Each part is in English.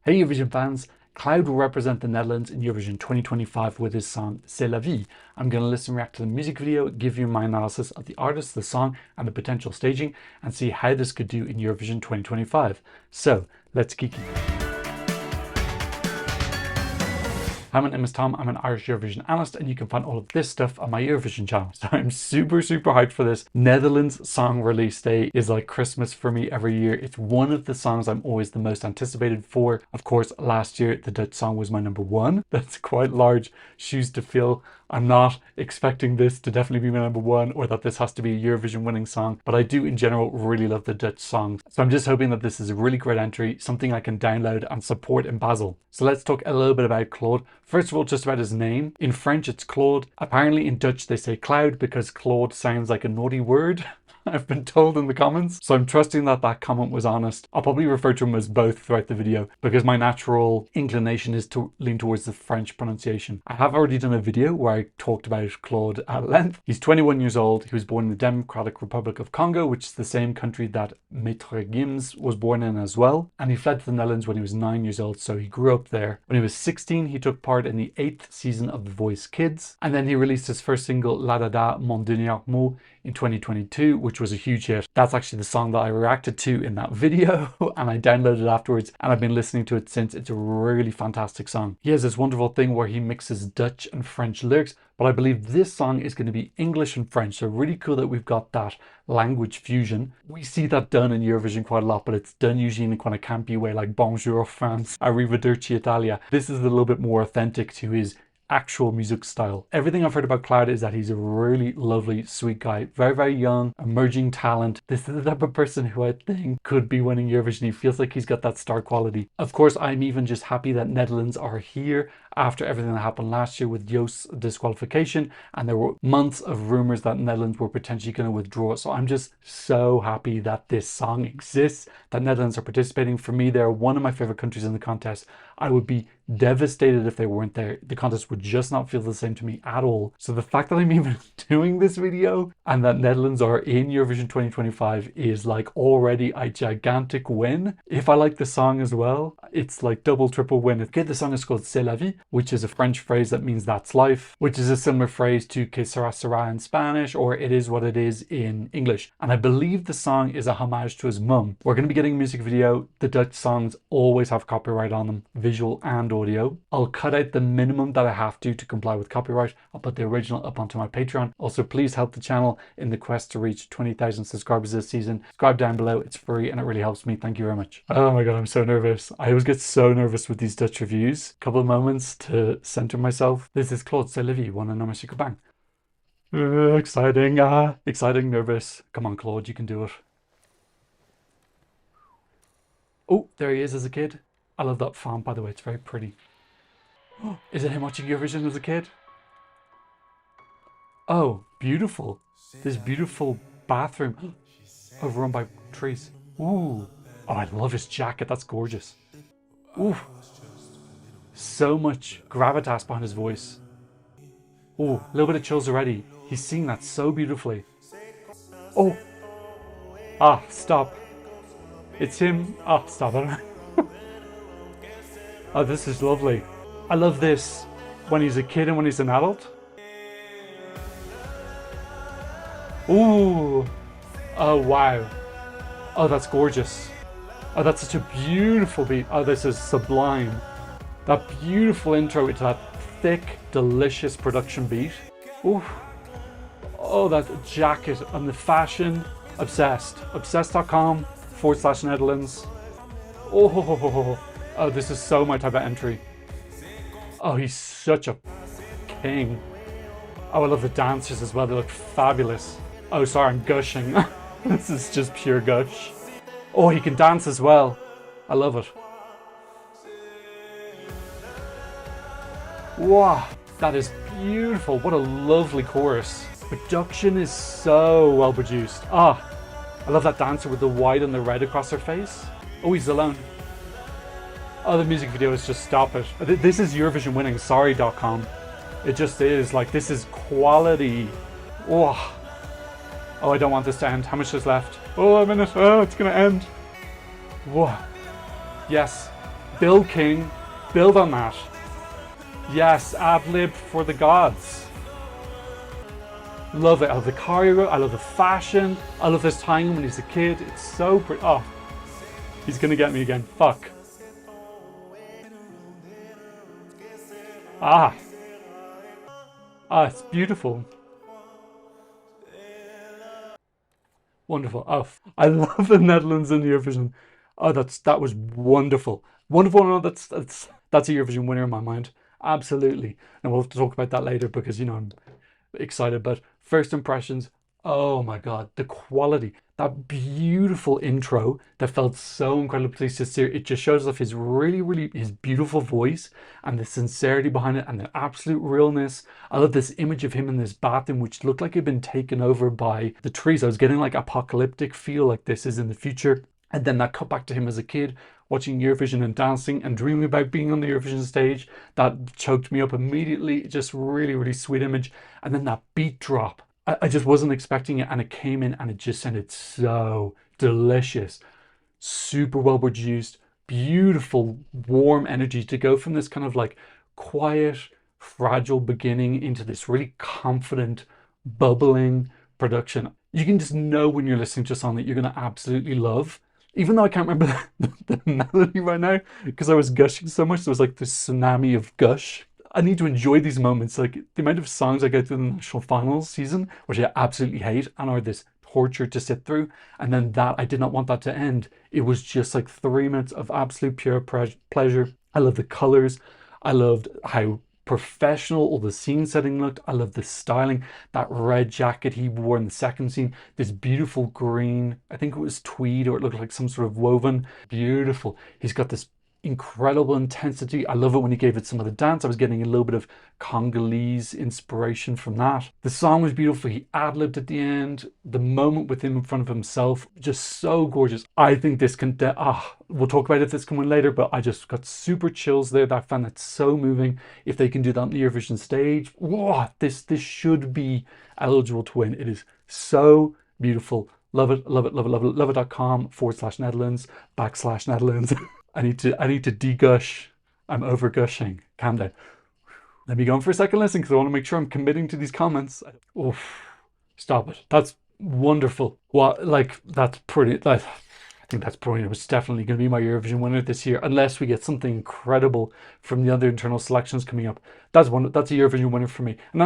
Hey Eurovision fans, Claude will represent the Netherlands in Eurovision 2025 with his song C'est la vie. I'm going to listen and react to the music video, give you my analysis of the artist, the song and the potential staging and see how this could do in Eurovision 2025. So, let's geeky. Hi, my name is Tom. I'm an Irish Eurovision analyst and you can find all of this stuff on my Eurovision channel. So I'm super hyped for this. Netherlands song release day is like Christmas for me every year. It's one of the songs I'm always the most anticipated for. Of course, last year the Dutch song was my #1. That's quite large shoes to fill. I'm not expecting this to definitely be my #1 or that this has to be a Eurovision winning song, but I do in general really love the Dutch songs. So I'm just hoping that this is a really great entry, something I can download and support in Basel. So let's talk a little bit about Claude. First of all, just about his name. In French, it's Claude. Apparently in Dutch, they say Cloud because Claude sounds like a naughty word. I've been told in the comments. So I'm trusting that that comment was honest. I'll probably refer to him as both throughout the video because my natural inclination is to lean towards the French pronunciation. I have already done a video where I talked about Claude at length. He's 21 years old. He was born in the Democratic Republic of Congo, which is the same country that Maître Gims was born in as well. And he fled to the Netherlands when he was 9 years old, so he grew up there. When he was 16, he took part in the 8th season of The Voice Kids. And then he released his first single, La Dada Mon Dernier Mot, in 2022, which was a huge hit. That's actually the song that I reacted to in that video and I downloaded it afterwards and I've been listening to it since. It's a really fantastic song. He has this wonderful thing where he mixes Dutch and French lyrics, but I believe this song is going to be English and French. So really cool that we've got that language fusion. We see that done in Eurovision quite a lot, but it's done usually in a kind of campy way like Bonjour France, Arrivederci Italia. This is a little bit more authentic to his actual music style. Everything I've heard about Claude is that he's a really lovely, sweet guy. Very young, emerging talent. This is the type of person who I think could be winning Eurovision. He feels like he's got that star quality. Of course, I'm even just happy that Netherlands are here after everything that happened last year with Joost's disqualification, and there were months of rumors that Netherlands were potentially going to withdraw. So I'm just so happy that this song exists, that Netherlands are participating. For me, they're one of my favorite countries in the contest. I would be devastated if they weren't there. The contest would just not feel the same to me at all. So the fact that I'm even doing this video and that Netherlands are in Eurovision 2025 is like already a gigantic win. If I like the song as well, it's like double, triple win. Okay, the song is called C'est la vie, which is a French phrase that means that's life, which is a similar phrase to que sera sera in Spanish, or it is what it is in English. And I believe the song is a homage to his mum. We're going to be getting a music video. The Dutch songs always have copyright on them, visual and audio. I'll cut out the minimum that I have to comply with copyright. I'll put the original up onto my Patreon. Also, please help the channel in the quest to reach 20,000 subscribers this season. Subscribe down below. It's free and it really helps me. Thank you very much. Oh my God, I'm so nervous. I always get so nervous with these Dutch reviews. Couple of moments to center myself. This is Claude C'est la vie, one and Monsieur Bang. Exciting, exciting, nervous. Come on, Claude, you can do it. Oh, there he is as a kid. I love that font, by the way. It's very pretty. Oh, is it him watching Eurovision as a kid? Oh, beautiful. This beautiful bathroom overrun by trees. Ooh. Oh, I love his jacket. That's gorgeous. Ooh. So much gravitas behind his voice. Oh, a little bit of chills already. He's singing that so beautifully. Oh. Ah, stop. It's him. Ah, stop it. Oh, this is lovely. I love this when he's a kid and when he's an adult. Ooh. Oh, wow. Oh, that's gorgeous. Oh, that's such a beautiful beat. Oh, this is sublime. That beautiful intro into that thick, delicious production beat. Ooh. Oh, that jacket and the fashion. Obsessed. Obsessed.com/Netherlands. Oh, this is so my type of entry. Oh, he's such a king. Oh, I love the dancers as well. They look fabulous. Oh, sorry, I'm gushing. This is just pure gush. Oh, he can dance as well. I love it. Wow, that is beautiful. What a lovely chorus. Production is so well produced. Ah, I love that dancer with the white and the red across her face. Oh, he's alone. Oh, the music video is just stop it. This is Eurovision winning, sorry.com. It just is, like, this is quality. Oh, oh, I don't want this to end. How much is left? Oh, a minute. Oh, it's gonna end. Whoa. Yes, Bill King, build on that. Yes, ad-lib for the gods. Love it. I love the choreo, I love the fashion, I love this time when he's a kid. It's so pretty. Oh, he's gonna get me again. Fuck. Ah. Ah, it's beautiful. Wonderful. Oh, I love the Netherlands in Eurovision. Oh, that was wonderful. Wonderful. No, that's a Eurovision winner in my mind. Absolutely. And we'll have to talk about that later because I'm excited. But first impressions, oh my god, the quality. That beautiful intro that felt so incredibly sincere. It just shows off his really, really his beautiful voice and the sincerity behind it and the absolute realness. I love this image of him in this bathroom, which looked like it had been taken over by the trees. I was getting like apocalyptic feel, like this is in the future. And then that cut back to him as a kid watching Eurovision and dancing and dreaming about being on the Eurovision stage. That choked me up immediately. Just really, really sweet image. And then that beat drop. I just wasn't expecting it, and it came in and it just sounded so delicious. Super well produced, beautiful, warm energy to go from this kind of like quiet, fragile beginning into this really confident, bubbling production. You can just know when you're listening to a song that you're going to absolutely love. Even though I can't remember the melody right now because I was gushing so much, there was like this tsunami of gush. I need to enjoy these moments. Like the amount of songs I go through the national finals season, which I absolutely hate and are this torture to sit through. And then that, I did not want that to end. It was just like 3 minutes of absolute pure pleasure. I love the colors. I loved how professional all the scene setting looked. I love the styling. That red jacket he wore in the second scene, this beautiful green, I think it was tweed or it looked like some sort of woven. Beautiful. He's got this incredible intensity. I love it when he gave it some of the dance. I was getting a little bit of Congolese inspiration from that. The song was beautiful. He ad-libbed at the end. The moment with him in front of himself, just so gorgeous. I think this can, we'll talk about if this can win later, but I just got super chills there. I found that so moving. If they can do that on the Eurovision stage, whoa, this should be eligible to win. It is so beautiful. Love it, love it, love it, love it. Love.com/Netherlands /Netherlands. I need to de-gush. I'm over gushing. Calm down. Let me go on for a second listen because I want to make sure I'm committing to these comments. Oof. Stop it. That's wonderful. Well, like, that's pretty, I think that's probably, it was definitely going to be my Eurovision winner this year, unless we get something incredible from the other internal selections coming up. That's a Eurovision winner for me. And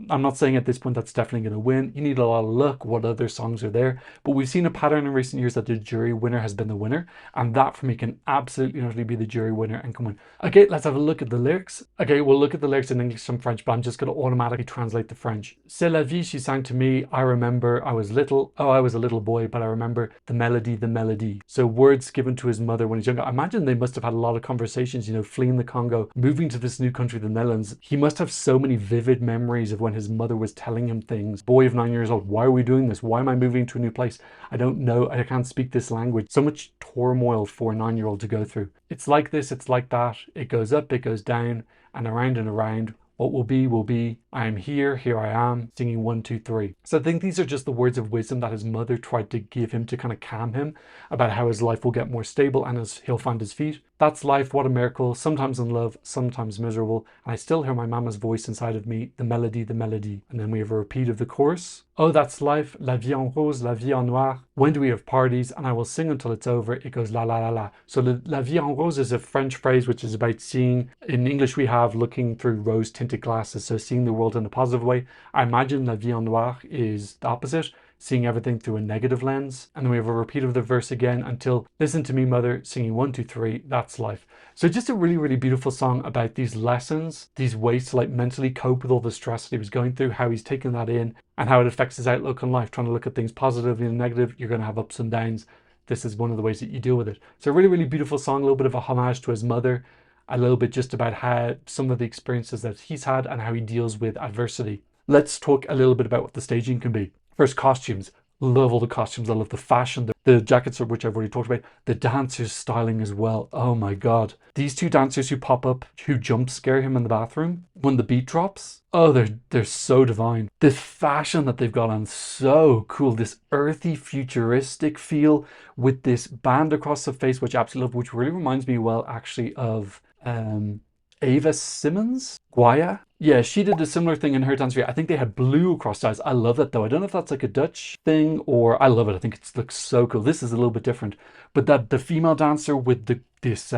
I'm not saying at this point that's definitely going to win. You need a lot of luck, what other songs are there. But we've seen a pattern in recent years that the jury winner has been the winner. And that for me can absolutely not be the jury winner and come on. Okay, let's have a look at the lyrics. Okay, we'll look at the lyrics in English and French, but I'm just going to automatically translate the French. C'est la vie, she sang to me. I remember I was little. Oh, I was a little boy, but I remember the melody, the melody. So words given to his mother when he's younger. I imagine they must have had a lot of conversations, fleeing the Congo, moving to this new country, the Netherlands. He must have so many vivid memories of when his mother was telling him things. Boy of 9 years old, why are we doing this? Why am I moving to a new place? I don't know. I can't speak this language. So much turmoil for a 9-year-old to go through. It's like this, it's like that. It goes up, it goes down, and around. What will be, will be. I am here, here I am, singing 1, 2, 3. So I think these are just the words of wisdom that his mother tried to give him to kind of calm him about how his life will get more stable and as he'll find his feet. That's life, what a miracle, sometimes in love, sometimes miserable. And I still hear my mama's voice inside of me, the melody, the melody. And then we have a repeat of the chorus. Oh, that's life, la vie en rose, la vie en noir. When do we have parties? And I will sing until it's over. It goes la la la la. So la vie en rose is a French phrase which is about seeing, in English we have looking through rose tinted glasses, so seeing the world in a positive way. I imagine la vie en noir is the opposite, seeing everything through a negative lens. And then we have a repeat of the verse again until listen to me mother, singing 1, 2, 3, that's life. So just a really, really beautiful song about these lessons, these ways to like mentally cope with all the stress that he was going through, how he's taken that in and how it affects his outlook on life, trying to look at things positively and negative. You're going to have ups and downs. This is one of the ways that you deal with it. So a really, really beautiful song, a little bit of a homage to his mother, a little bit just about how some of the experiences that he's had and how he deals with adversity. Let's talk a little bit about what the staging can be. First, costumes. Love all the costumes. I love the fashion, the jackets, which I've already talked about, the dancers' styling as well. Oh my God. These two dancers who pop up, who jump scare him in the bathroom, when the beat drops, oh, they're so divine. This fashion that they've got on, so cool. This earthy, futuristic feel with this band across the face, which I absolutely love, which really reminds me, well, actually, of Ava Simmons, Guaya. Yeah, she did a similar thing in her dance video. I think they had blue across the eyes. I love that though. I don't know if that's like a Dutch thing or I love it. I think it looks so cool. This is a little bit different, but that the female dancer with this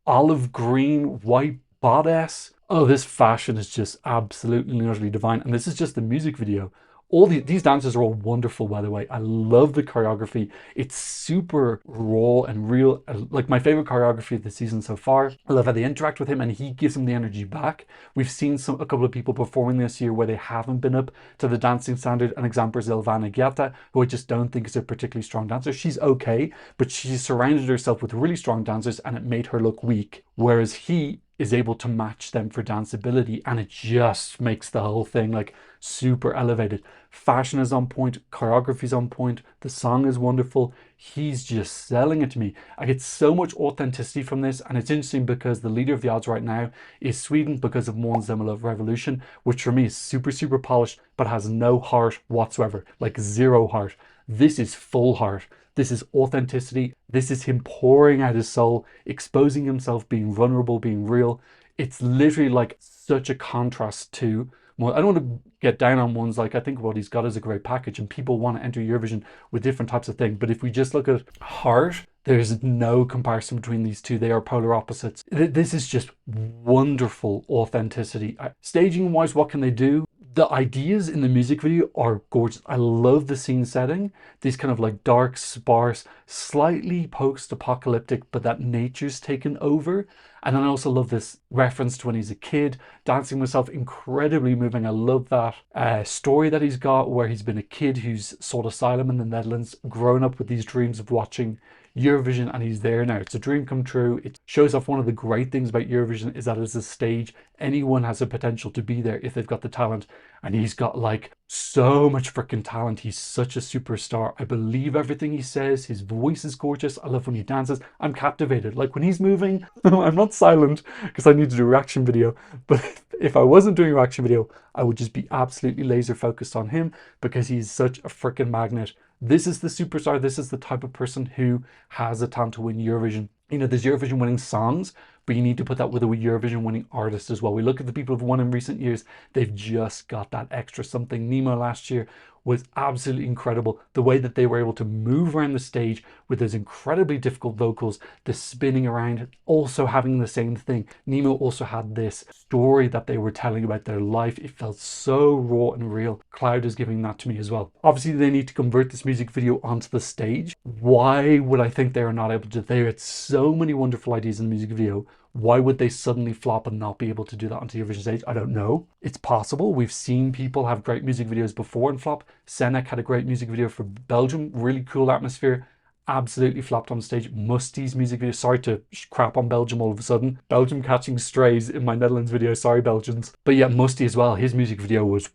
olive green white bodice. Oh, this fashion is just absolutely and utterly divine. And this is just the music video. These dances are all wonderful, by the way. I love the choreography. It's super raw and real. Like my favorite choreography of the season so far. I love how they interact with him and he gives them the energy back. We've seen a couple of people performing this year where they haven't been up to the dancing standard. An example is Elvana Giata, who I just don't think is a particularly strong dancer. She's okay, but she surrounded herself with really strong dancers and it made her look weak. Whereas he is able to match them for danceability and it just makes the whole thing like super elevated. Fashion is on point, choreography is on point, the song is wonderful. He's just selling it to me. I get so much authenticity from this, and it's interesting because the leader of the odds right now is Sweden because of Måns Zelmerlöw Revolution, which for me is super, super polished, but has no heart whatsoever, like zero heart. This is full heart. This is authenticity. This is him pouring out his soul, exposing himself, being vulnerable, being real. It's literally like such a contrast to, well, I don't want to get down on ones like, I think what he's got is a great package and people want to enter Eurovision with different types of things. But if we just look at heart, there's no comparison between these two. They are polar opposites. This is just wonderful authenticity. Staging wise, what can they do? The ideas in the music video are gorgeous. I love the scene setting. These kind of like dark, sparse, slightly post-apocalyptic, but that nature's taken over. And then I also love this reference to when he's a kid, dancing with himself, incredibly moving. I love that story that he's got where he's been a kid who's sought asylum in the Netherlands, grown up with these dreams of watching Eurovision, and he's there now. It's a dream come true. It shows off one of the great things about Eurovision is that it's a stage. Anyone has a potential to be there if they've got the talent. And he's got like so much freaking talent. He's such a superstar. I believe everything he says. His voice is gorgeous. I love when he dances. I'm captivated. Like when he's moving, I'm not silent because I need to do a reaction video. But if I wasn't doing a reaction video, I would just be absolutely laser focused on him because he's such a freaking magnet. This is the superstar. This is the type of person who has a talent to win Eurovision. You know, there's Eurovision winning songs, but you need to put that with a Eurovision winning artist as well. We look at the people who've won in recent years. They've just got that extra something. Nemo last year was absolutely incredible. The way that they were able to move around the stage with those incredibly difficult vocals, the spinning around, also having the same thing. Nemo also had this story that they were telling about their life. It felt so raw and real. Claude is giving that to me as well. Obviously, they need to convert this music video onto the stage. Why would I think they are not able to? They had so many wonderful ideas in the music video. Why would they suddenly flop and not be able to do that on the Eurovision stage? I don't know. It's possible. We've seen people have great music videos before and flop. Senek had a great music video for Belgium. Really cool atmosphere. Absolutely flopped on stage. Musty's music video. Sorry to crap on Belgium all of a sudden. Belgium catching strays in my Netherlands video. Sorry, Belgians. But yeah, Musty as well. His music video was,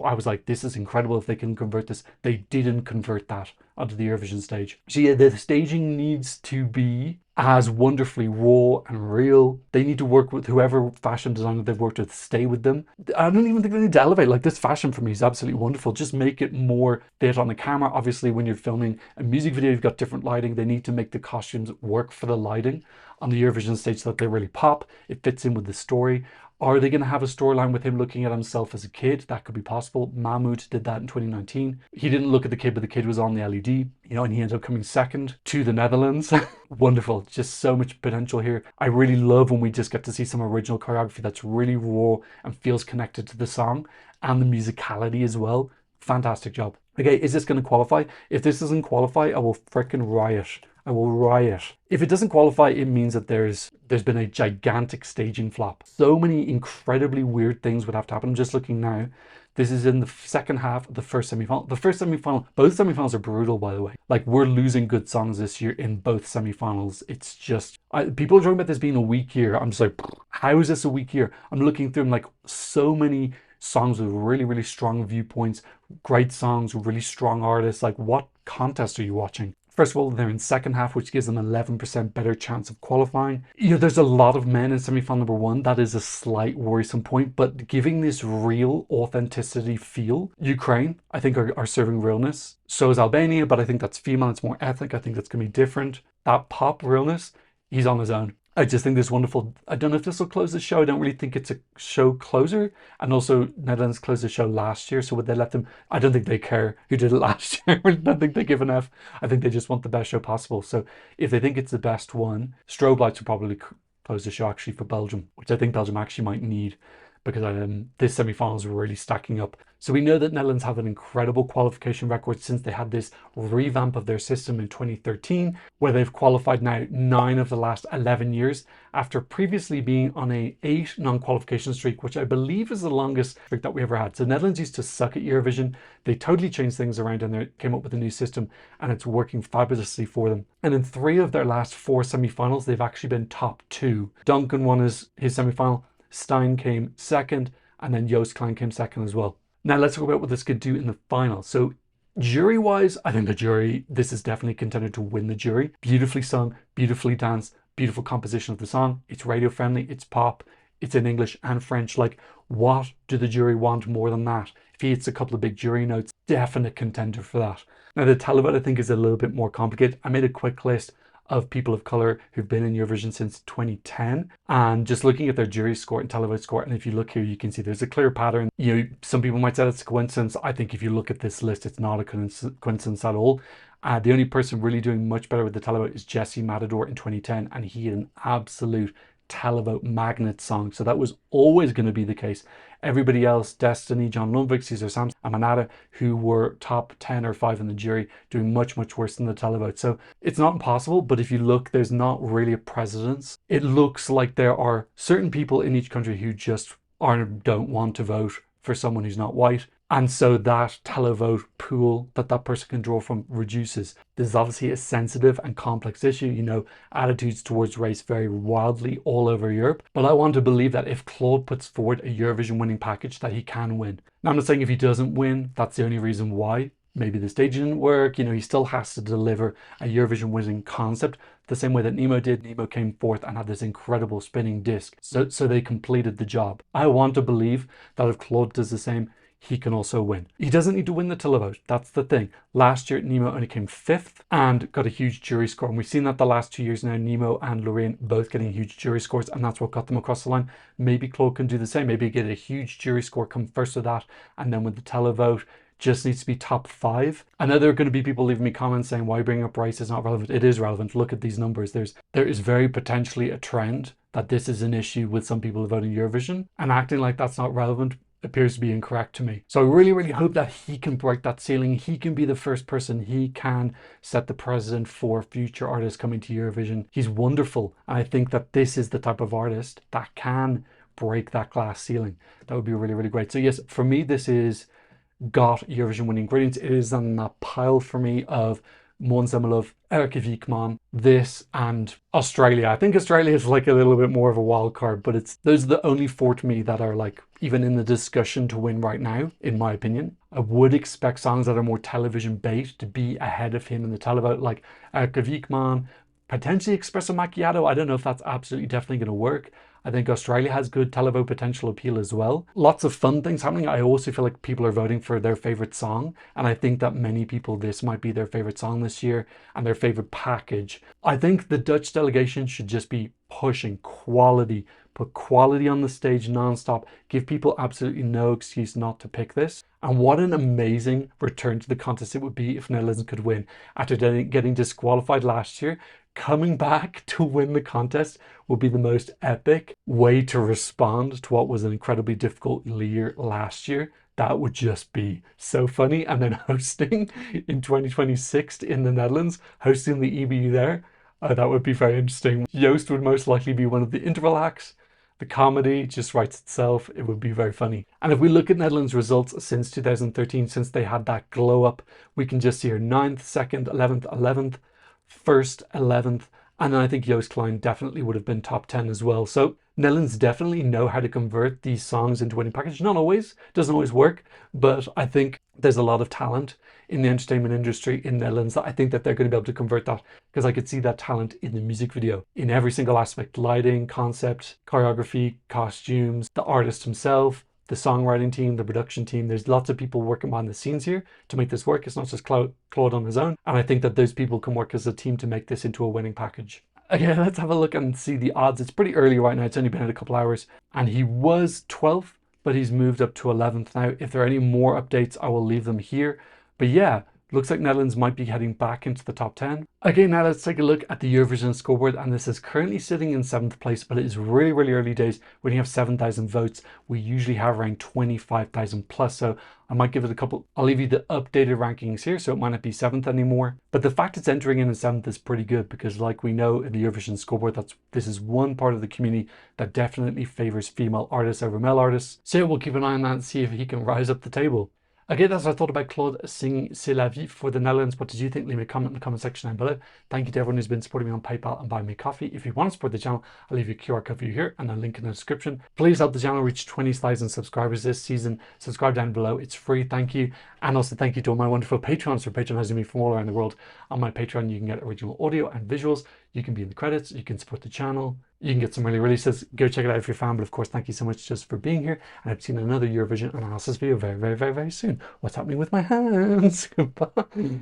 I was like, this is incredible if they can convert this. They didn't convert that onto the Eurovision stage. So yeah, the staging needs to be as wonderfully raw and real. They need to work with whoever fashion designer they've worked with, stay with them. I don't even think they need to elevate. Like this fashion for me is absolutely wonderful. Just make it more fit on the camera. Obviously, when you're filming a music video, you've got different lighting. They need to make the costumes work for the lighting on the Eurovision stage so that they really pop. It fits in with the story. Are they going to have a storyline with him looking at himself as a kid? That could be possible. Mahmoud did that in 2019. He didn't look at the kid, but the kid was on the LED, you know, and he ended up coming second to the Netherlands. Wonderful. Just so much potential here. I really love when we just get to see some original choreography that's really raw and feels connected to the song and the musicality as well. Fantastic job. Okay, is this going to qualify? If this doesn't qualify, I will freaking riot. I will riot. If it doesn't qualify, it means that there's been a gigantic staging flop. So many incredibly weird things would have to happen. I'm just looking now. This is in the second half of the first semi-final. The first semi-final, both semi-finals are brutal, by the way. Like, we're losing good songs this year in both semi-finals. It's just, people are talking about this being a weak year. I'm just like, how is this a weak year? I'm looking through them, like, so many songs with really, really strong viewpoints, great songs with really strong artists. Like, what contest are you watching? First of all, they're in second half, which gives them 11% better chance of qualifying. There's a lot of men in semi-final number one. That is a slight worrisome point, but giving this real authenticity feel, Ukraine, I think, are serving realness. So is Albania, but I think that's female. It's more ethnic. I think that's going to be different. That pop realness, he's on his own. I just think this wonderful. I don't know if this will close the show. I don't really think it's a show closer. And also, Netherlands closed the show last year, so would they let them? I don't think they care who did it last year. I don't think they give an F. I think they just want the best show possible. So if they think it's the best one, strobe lights will probably close the show actually for Belgium, which I think Belgium actually might need, because this semi-finals are really stacking up. So we know that Netherlands have an incredible qualification record since they had this revamp of their system in 2013, where they've qualified now 9 of the last 11 years, after previously being on a 8 non-qualification streak, which I believe is the longest streak that we ever had. So Netherlands used to suck at Eurovision. They totally changed things around and they came up with a new system, and it's working fabulously for them. And in 3 of their last 4 semi-finals, they've actually been top 2. Duncan won his semi-final, Stein came second, and then Joost Klein came second as well. Now let's talk about what this could do in the final. So jury-wise, I think the jury, this is definitely contender to win the jury. Beautifully sung, beautifully danced, beautiful composition of the song. It's radio friendly, it's pop, it's in English and French. Like, what do the jury want more than that? If he hits a couple of big jury notes, definite contender for that. Now the televote I think is a little bit more complicated. I made a quick list of people of color who've been in Eurovision since 2010, and just looking at their jury score and televote score, and if you look here, you can see there's a clear pattern. Some people might say it's a coincidence. I think if you look at this list, it's not a coincidence at all. The only person really doing much better with the televote is Jesse Matador in 2010, and he had an absolute televote magnet song, so that was always going to be the case. Everybody else, Destiny, John Lundvik, Cesar Sams, and Manada, who were top 10 or 5 in the jury, doing much worse than the televote. So it's not impossible, but if you look, there's not really a precedence. It looks like there are certain people in each country who just don't want to vote for someone who's not white. And so that televote pool that person can draw from reduces. This is obviously a sensitive and complex issue. Attitudes towards race vary wildly all over Europe. But I want to believe that if Claude puts forward a Eurovision winning package, that he can win. Now, I'm not saying if he doesn't win, that's the only reason why. Maybe the stage didn't work. He still has to deliver a Eurovision winning concept the same way that Nemo did. Nemo came forth and had this incredible spinning disc. So they completed the job. I want to believe that if Claude does the same, he can also win. He doesn't need to win the televote. That's the thing. Last year, Nemo only came 5th and got a huge jury score. And we've seen that the last 2 years now, Nemo and Lorraine both getting huge jury scores, and that's what got them across the line. Maybe Claude can do the same. Maybe get a huge jury score, come first with that, and then with the televote, just needs to be top 5. I know there are going to be people leaving me comments saying, why bring up race? It's not relevant. It is relevant. Look at these numbers. There is very potentially a trend that this is an issue with some people voting Eurovision, and acting like that's not relevant appears to be incorrect to me. So I really hope that he can break that ceiling. He can be the first person. He can set the precedent for future artists coming to Eurovision. He's wonderful. And I think that this is the type of artist that can break that glass ceiling. That would be really great. So yes, for me, this is got Eurovision winning ingredients. It is on that pile for me of Måns Zelmerlöw, Erika Wikman, this, and Australia. I think Australia is like a little bit more of a wild card, but those are the only 4 to me that are like even in the discussion to win right now, in my opinion. I would expect songs that are more television based to be ahead of him in the televote, like Erika Wikman, potentially Espresso Macchiato. I don't know if that's absolutely definitely going to work. I think Australia has good televote potential appeal as well. Lots of fun things happening. I also feel like people are voting for their favorite song. And I think that many people, this might be their favorite song this year and their favorite package. I think the Dutch delegation should just be pushing quality, put quality on the stage nonstop, give people absolutely no excuse not to pick this. And what an amazing return to the contest it would be if Netherlands could win. After getting disqualified last year, coming back to win the contest would be the most epic way to respond to what was an incredibly difficult year last year. That would just be so funny. And then hosting in 2026 in the Netherlands, hosting the EBU there, that would be very interesting. Joost would most likely be one of the interval acts. The comedy just writes itself. It would be very funny. And if we look at Netherlands results since 2013, since they had that glow up, we can just see here 9th, 2nd, 11th, 1st, 11th. And then I think Joost Klein definitely would have been top 10 as well. So Netherlands definitely know how to convert these songs into winning package. Not always, doesn't always work, but I think there's a lot of talent in the entertainment industry in Netherlands that I think that they're going to be able to convert that, because I could see that talent in the music video in every single aspect: lighting, concept, choreography, costumes, the artist himself, the songwriting team, the production team. There's lots of people working behind the scenes here to make this work. It's not just Claude on his own. And I think that those people can work as a team to make this into a winning package. Okay, let's have a look and see the odds. It's pretty early right now. It's only been out a couple hours. And he was 12th, but he's moved up to 11th now. If there are any more updates, I will leave them here. But yeah, looks like Netherlands might be heading back into the top 10. Okay, now let's take a look at the Eurovision scoreboard, and this is currently sitting in 7th place, but it is really, really early days. When you have 7,000 votes, we usually have around 25,000 plus, so I might give it a couple. I'll leave you the updated rankings here, so it might not be 7th anymore. But the fact it's entering in 7th is pretty good, because like we know in the Eurovision scoreboard, this is one part of the community that definitely favors female artists over male artists. So yeah, we'll keep an eye on that and see if he can rise up the table. Okay, that's what I thought about Claude singing C'est la vie for the Netherlands. What did you think? Leave me a comment in the comment section down below. Thank you to everyone who's been supporting me on PayPal and buying me coffee. If you want to support the channel, I'll leave you a QR code for you here and a link in the description. Please help the channel reach 20,000 subscribers this season. Subscribe down below. It's free. Thank you. And also thank you to all my wonderful patrons for patronizing me from all around the world. On my Patreon, you can get original audio and visuals. You can be in the credits. You can support the channel. You can get some early releases. Go check it out if you're a fan. But of course, thank you so much just for being here. And I've seen another Eurovision analysis video very, very, very, very soon. What's happening with my hands? Goodbye.